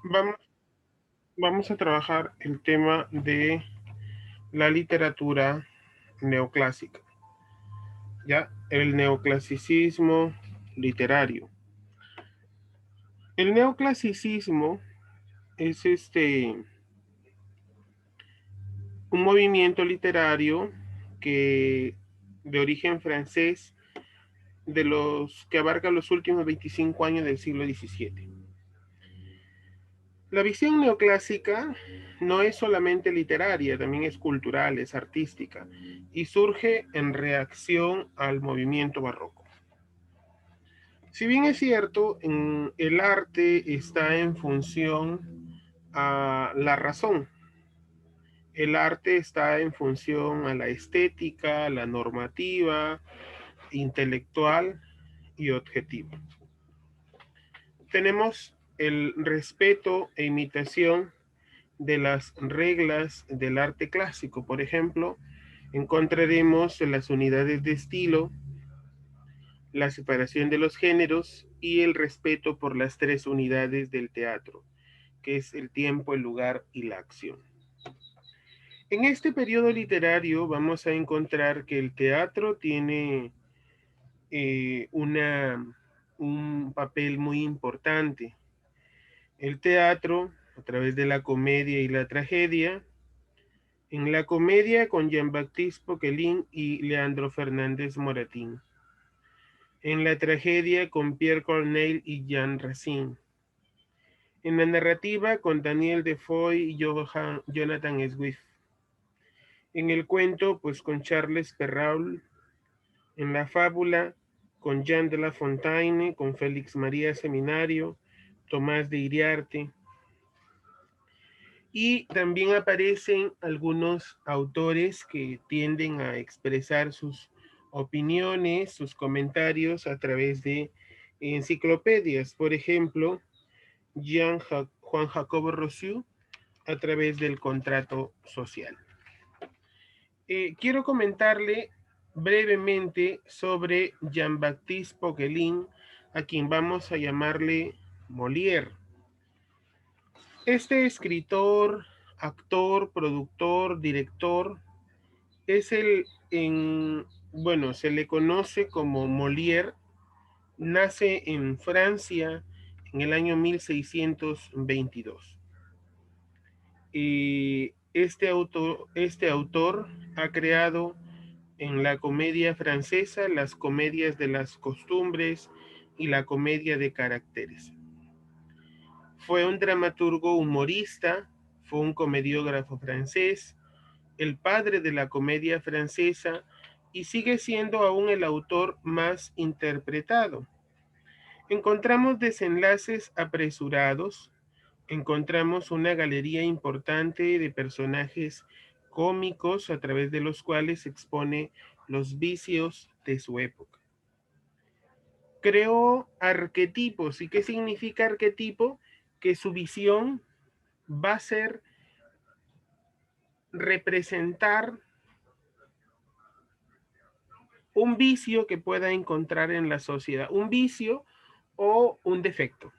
Vamos, vamos a trabajar el tema de la literatura neoclásica, ¿ya? El neoclasicismo literario. El neoclasicismo es un movimiento literario que de origen francés de los que abarca los últimos 25 años del siglo XVII. La visión neoclásica no es solamente literaria, también es cultural, es artística y surge en reacción al movimiento barroco. Si bien es cierto, el arte está en función a la razón, el arte está en función a la estética, la normativa, intelectual y objetiva. Tenemos el respeto e imitación de las reglas del arte clásico. Por ejemplo, encontraremos las unidades de estilo, la separación de los géneros y el respeto por las tres unidades del teatro, que es el tiempo, el lugar y la acción. En este periodo literario vamos a encontrar que el teatro tiene un papel muy importante. El teatro, a través de la comedia y la tragedia, en la comedia con Jean-Baptiste Poquelin y Leandro Fernández Moratín. En la tragedia con Pierre Corneille y Jean Racine. En la narrativa con Daniel Defoe y Jonathan Swift. En el cuento, pues con Charles Perrault. En la fábula con Jean de La Fontaine, con Félix María Seminario, Tomás de Iriarte. Y también aparecen algunos autores que tienden a expresar sus opiniones, sus comentarios a través de enciclopedias. Por ejemplo, Juan Jacobo Rousseau a través del contrato social. Quiero comentarle brevemente sobre Jean-Baptiste Poquelin, a quien vamos a llamarle Molière. Este escritor, actor, productor, director, es se le conoce como Molière, nace en Francia en el año 1622. Y este autor ha creado en la comedia francesa las comedias de las costumbres y la comedia de caracteres. Fue un dramaturgo humorista, fue un comediógrafo francés, el padre de la comedia francesa y sigue siendo aún el autor más interpretado. Encontramos desenlaces apresurados, encontramos una galería importante de personajes cómicos a través de los cuales expone los vicios de su época. Creó arquetipos. ¿Y qué significa arquetipo? Que su visión va a ser representar un vicio que pueda encontrar en la sociedad, un vicio o un defecto.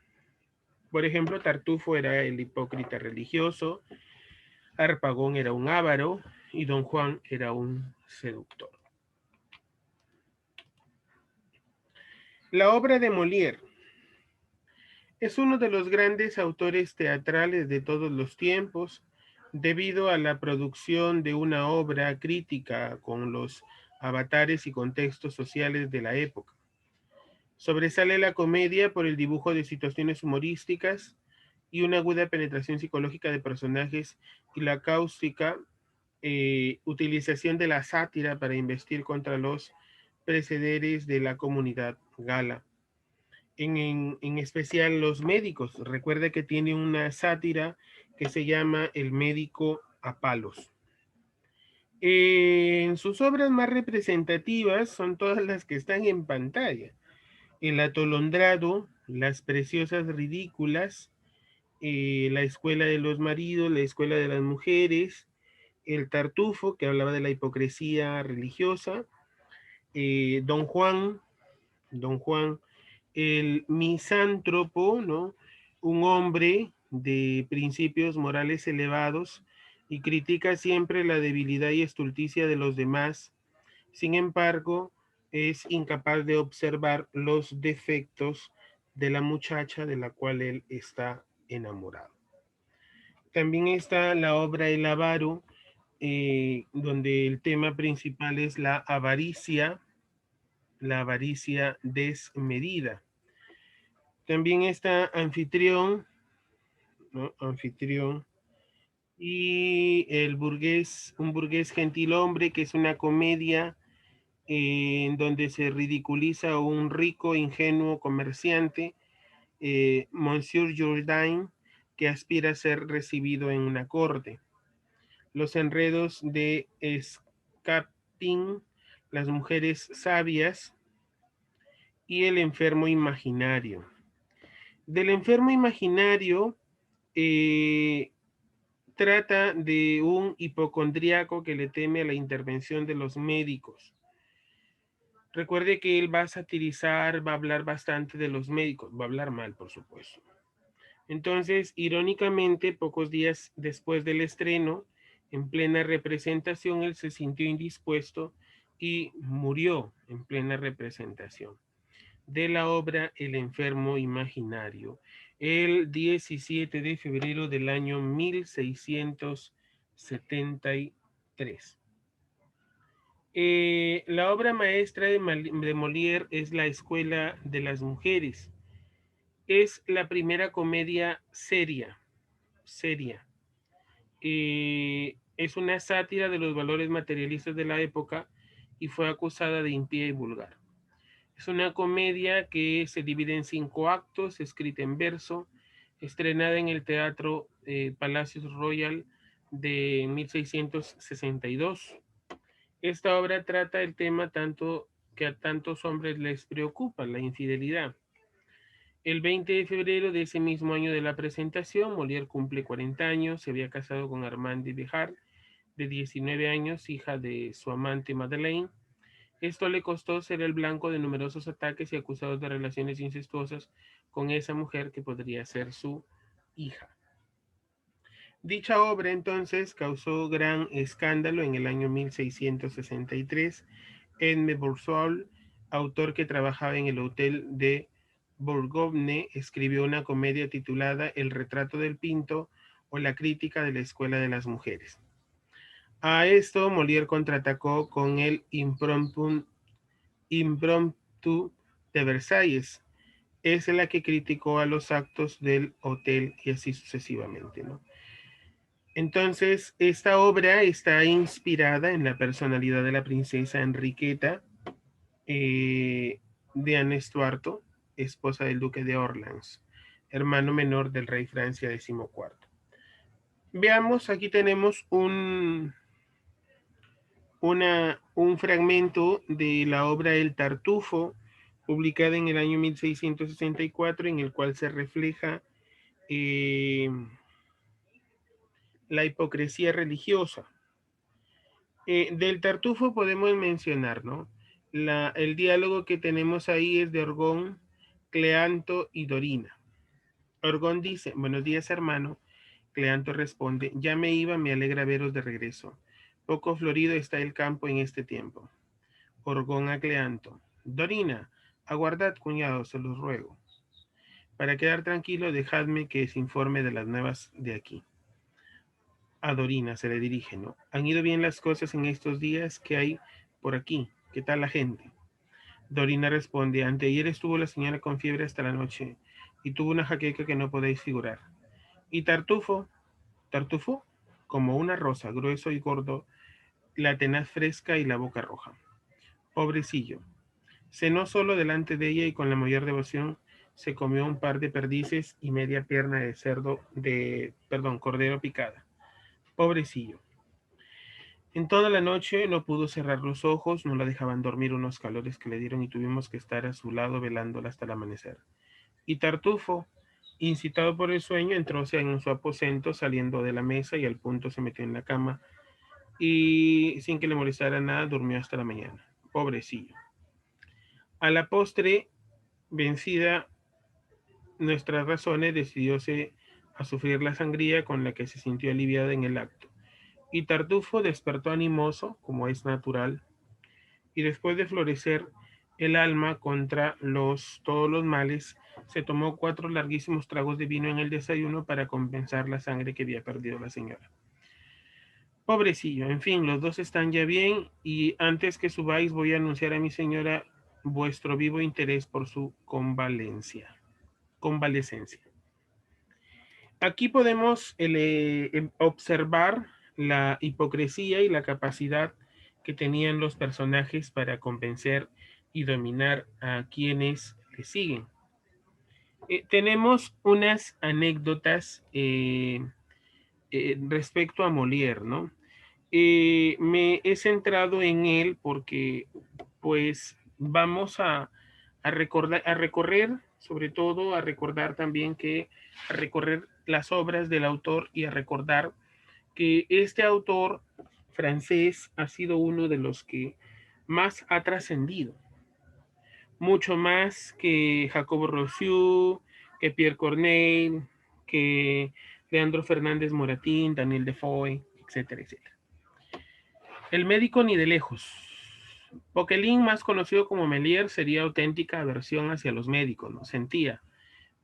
Por ejemplo, Tartufo era el hipócrita religioso, Harpagón era un avaro y Don Juan era un seductor. La obra de Molière es uno de los grandes autores teatrales de todos los tiempos, debido a la producción de una obra crítica con los avatares y contextos sociales de la época. Sobresale la comedia por el dibujo de situaciones humorísticas y una aguda penetración psicológica de personajes y la cáustica utilización de la sátira para investir contra los precederes de la comunidad gala. En especial los médicos. Recuerda que tiene una sátira que se llama El médico a palos. En sus obras más representativas son todas las que están en pantalla. El atolondrado, Las preciosas ridículas, La escuela de los maridos, La escuela de las mujeres, El tartufo, que hablaba de la hipocresía religiosa, Don Juan, el misántropo, ¿no? Un hombre de principios morales elevados y critica siempre la debilidad y estulticia de los demás. Sin embargo, es incapaz de observar los defectos de la muchacha de la cual él está enamorado. También está la obra El avaro, donde el tema principal es la avaricia desmedida. También está Anfitrión, ¿no? Anfitrión. Y el burgués, un burgués gentilhombre, que es una comedia en donde se ridiculiza a un rico, ingenuo comerciante, Monsieur Jourdain, que aspira a ser recibido en una corte. Los enredos de Scapin, las mujeres sabias y el enfermo imaginario. Del enfermo imaginario trata de un hipocondríaco que le teme a la intervención de los médicos. Recuerde que él va a satirizar, va a hablar bastante de los médicos, va a hablar mal, por supuesto. Entonces, irónicamente, pocos días después del estreno, en plena representación, él se sintió indispuesto y murió en plena representación de la obra El enfermo imaginario, el 17 de febrero del año 1673. La obra maestra de Molière es La Escuela de las Mujeres. Es la primera comedia seria. Es una sátira de los valores materialistas de la época y fue acusada de impía y vulgar. Es una comedia que se divide en 5 actos, escrita en verso, estrenada en el Teatro Palacios Royal de 1662. Esta obra trata el tema tanto que a tantos hombres les preocupa, la infidelidad. El 20 de febrero de ese mismo año de la presentación, Molière cumple 40 años, se había casado con Armande Béjart, de 19 años, hija de su amante Madeleine. Esto le costó ser el blanco de numerosos ataques y acusados de relaciones incestuosas con esa mujer que podría ser su hija. Dicha obra entonces causó gran escándalo en el año 1663. Edme Bourgeois, autor que trabajaba en el hotel de Bourgogne, escribió una comedia titulada El retrato del Pinto o la crítica de la escuela de las mujeres. A esto Molière contraatacó con el Impromptu de Versalles. Es la que criticó a los actos del hotel y así sucesivamente, ¿no? Entonces, esta obra está inspirada en la personalidad de la princesa Enriqueta de Anne Estuardo, esposa del duque de Orleans, hermano menor del rey Francia XIV. Veamos, aquí tenemos un fragmento de la obra El Tartufo, publicada en el año 1664, en el cual se refleja la hipocresía religiosa. Del Tartufo podemos mencionar, ¿no? El diálogo que tenemos ahí es de Orgón, Cleanto y Dorina. Orgón dice, buenos días, hermano. Cleanto responde, ya me iba, me alegra veros de regreso. Poco florido está el campo en este tiempo. Orgón a Cleanto, Dorina, aguardad, cuñado, se los ruego. Para quedar tranquilo, dejadme que se informe de las nuevas de aquí. A Dorina se le dirige, ¿no? ¿Han ido bien las cosas en estos días? ¿Qué hay por aquí? ¿Qué tal la gente? Dorina responde, anteayer estuvo la señora con fiebre hasta la noche y tuvo una jaqueca que no podéis figurar. Y Tartufo, como una rosa, grueso y gordo, la tenaz fresca y la boca roja. Pobrecillo. Cenó solo delante de ella y con la mayor devoción se comió un par de perdices y media pierna de cordero picada. Pobrecillo. En toda la noche no pudo cerrar los ojos, no la dejaban dormir unos calores que le dieron y tuvimos que estar a su lado velándola hasta el amanecer. Y Tartufo, incitado por el sueño, entróse en su aposento saliendo de la mesa y al punto se metió en la cama y sin que le molestara nada durmió hasta la mañana. Pobrecillo. A la postre, vencida nuestras razones, decidióse a sufrir la sangría con la que se sintió aliviada en el acto. Y Tartufo despertó animoso, como es natural, y después de florecer el alma contra todos los males, se tomó 4 larguísimos tragos de vino en el desayuno para compensar la sangre que había perdido la señora. Pobrecillo, en fin, los dos están ya bien y antes que subáis voy a anunciar a mi señora vuestro vivo interés por su convalecencia. Aquí podemos observar la hipocresía y la capacidad que tenían los personajes para convencer y dominar a quienes le siguen. Tenemos unas anécdotas respecto a Molière, ¿no? Me he centrado en él porque pues vamos a recorrer, sobre todo a recordar también a recorrer las obras del autor y a recordar que este autor francés ha sido uno de los que más ha trascendido, mucho más que Jacobo Rousseau, que Pierre Corneille, que Leandro Fernández Moratín, Daniel Defoe, etcétera, etcétera. El médico ni de lejos. Poquelin, más conocido como Molière, sería auténtica aversión hacia los médicos, ¿no? Sentía,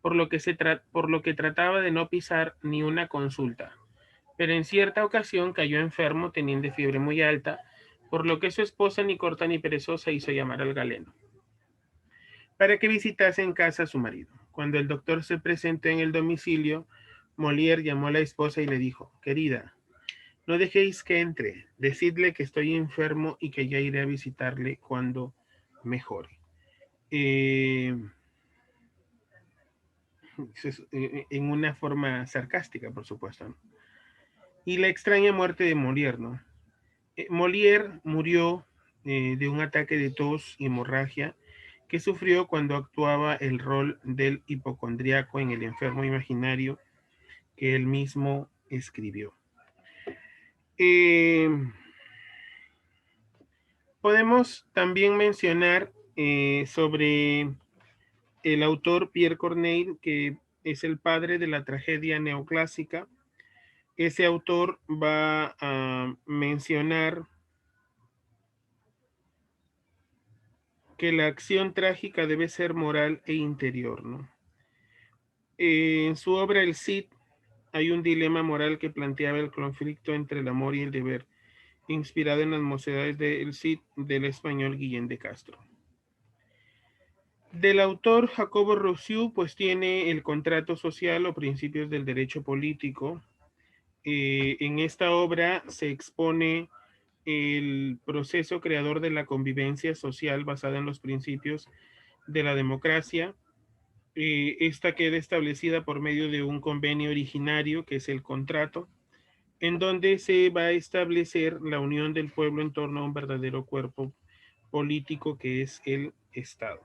por lo que trataba de no pisar ni una consulta. Pero en cierta ocasión cayó enfermo teniendo fiebre muy alta, por lo que su esposa, ni corta ni perezosa, hizo llamar al galeno para que visitase en casa a su marido. Cuando el doctor se presentó en el domicilio, Molière llamó a la esposa y le dijo: querida, no dejéis que entre, decidle que estoy enfermo y que ya iré a visitarle cuando mejore. En una forma sarcástica, por supuesto, ¿no? Y la extraña muerte de Molière, ¿no? Molière murió de un ataque de tos y hemorragia que sufrió cuando actuaba el rol del hipocondriaco en El enfermo imaginario que él mismo escribió. Podemos también mencionar sobre el autor Pierre Corneille, que es el padre de la tragedia neoclásica. Ese autor va a mencionar que la acción trágica debe ser moral e interior, ¿no? En su obra El Cid hay un dilema moral que planteaba el conflicto entre el amor y el deber, inspirado en las mocedades de El Cid del español Guillén de Castro. Del autor Jacobo Rousseau, pues tiene El contrato social o principios del derecho político. En esta obra se expone el proceso creador de la convivencia social basada en los principios de la democracia. Esta queda establecida por medio de un convenio originario, que es el contrato, en donde se va a establecer la unión del pueblo en torno a un verdadero cuerpo político que es el Estado.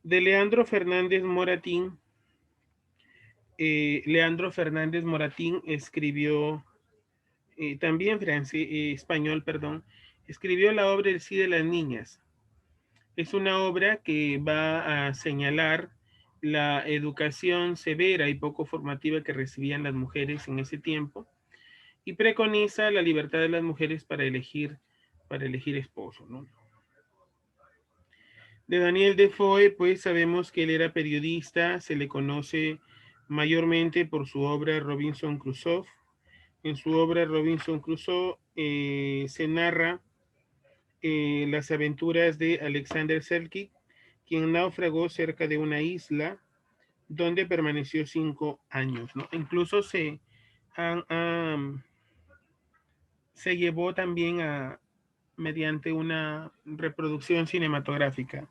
De Leandro Fernández Moratín, escribió también español, perdón, escribió la obra El sí de las niñas. Es una obra que va a señalar la educación severa y poco formativa que recibían las mujeres en ese tiempo y preconiza la libertad de las mujeres para elegir esposo, ¿no? De Daniel Defoe, pues sabemos que él era periodista, se le conoce mayormente por su obra Robinson Crusoe. En su obra Robinson Crusoe se narra las aventuras de Alexander Selkirk, quien naufragó cerca de una isla donde permaneció 5 años, ¿no? Incluso se llevó también mediante una reproducción cinematográfica.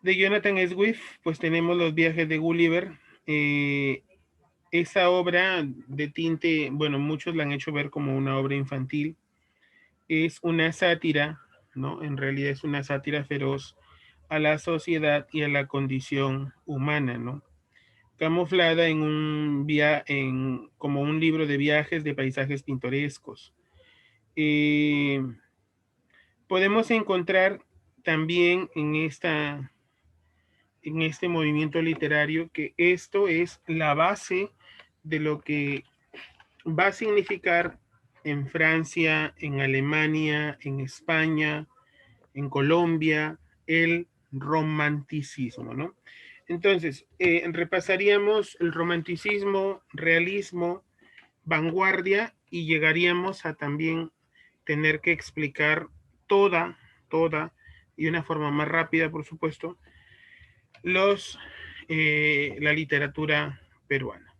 De Jonathan Swift, pues tenemos Los viajes de Gulliver. Esa obra de tinte, bueno, muchos la han hecho ver como una obra infantil. Es una sátira, ¿no? En realidad es una sátira feroz a la sociedad y a la condición humana, ¿no? Camuflada como un libro de viajes, de paisajes pintorescos. Podemos encontrar también en en este movimiento literario, que esto es la base de lo que va a significar en Francia, en Alemania, en España, en Colombia, el romanticismo, ¿no? Entonces, repasaríamos el romanticismo, realismo, vanguardia, y llegaríamos a también tener que explicar toda, y de una forma más rápida, por supuesto, la literatura peruana.